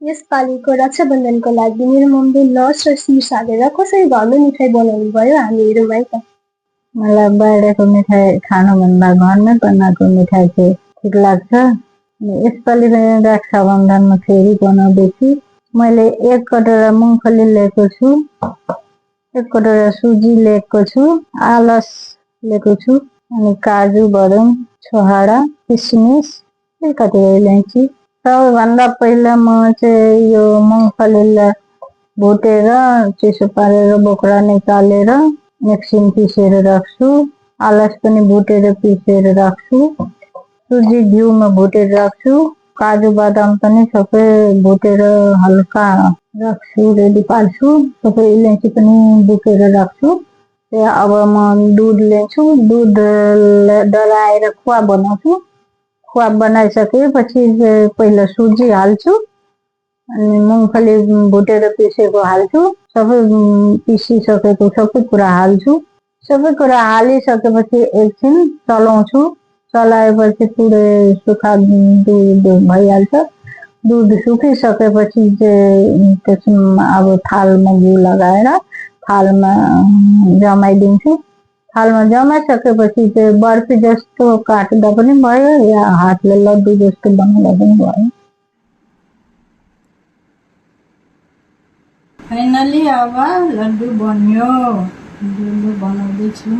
यसपालिको रक्षाबन्धनको लागि मेरो मम्मीले लस र सिर सालेर कसरी घरमै मिठाई बनाउनु भयो हामीहरूमा है त। मलाई बाहिरको मिठाई खानुभन्दा घरमै बनाएको मिठाई चाहिँ ठिक लाग्छ। यसपालि रक्षाबन्धनमा फेरि बनाउँदैछु। मैले 1 कटोरा मुङफली लिएको छु, 1 कटोरा सुजी लिएको छु, आलस लिएको छु, अनि काजु बदाम छोहारा किसमिस कतिवटा इलायची। सबैभन्दा पहिला म चाहिँ यो मुङफलीलाई भुटेर चिसो पारेर बोक्रा निकालेर एकछिन पिसेर राख्छु। आलस पनि भुटेर पिसेर राख्छु। सुजी घिउमा भुटेर राख्छु। काजु बदाम पनि सबै भुटेर हल्का राख्छु, रेडी पार्छु। सबै इलायची पनि बोकेर राख्छु। अब म दुध लिन्छु, दुध डलाएर खोवा बनाउँछु। खोवा बनाइसकेपछि पहिला सुजी हाल्छु, अनि मुङफली भुटेर पिसेको हाल्छु। सबै पिसिसकेको सबै कुरा हाल्छु। सबै कुरा हालिसकेपछि एकछिन चलाउँछु। चलाएपछि पुरै सुक्खा दुध भइहाल्छ। दुध सुकिसकेपछि चाहिँ त्यसमा अब थालमा घिउ लगाएर थालमा जमाइदिन्छु। थालमा जमाइसकेपछि चाहिँ बर्फी जस्तो काट्दा पनि भयो या हातले लड्डु जस्तो बनाउँदा पनि भयो। फाइनली अब लड्डु बन्यो। लड्डु बनाउँदैछु।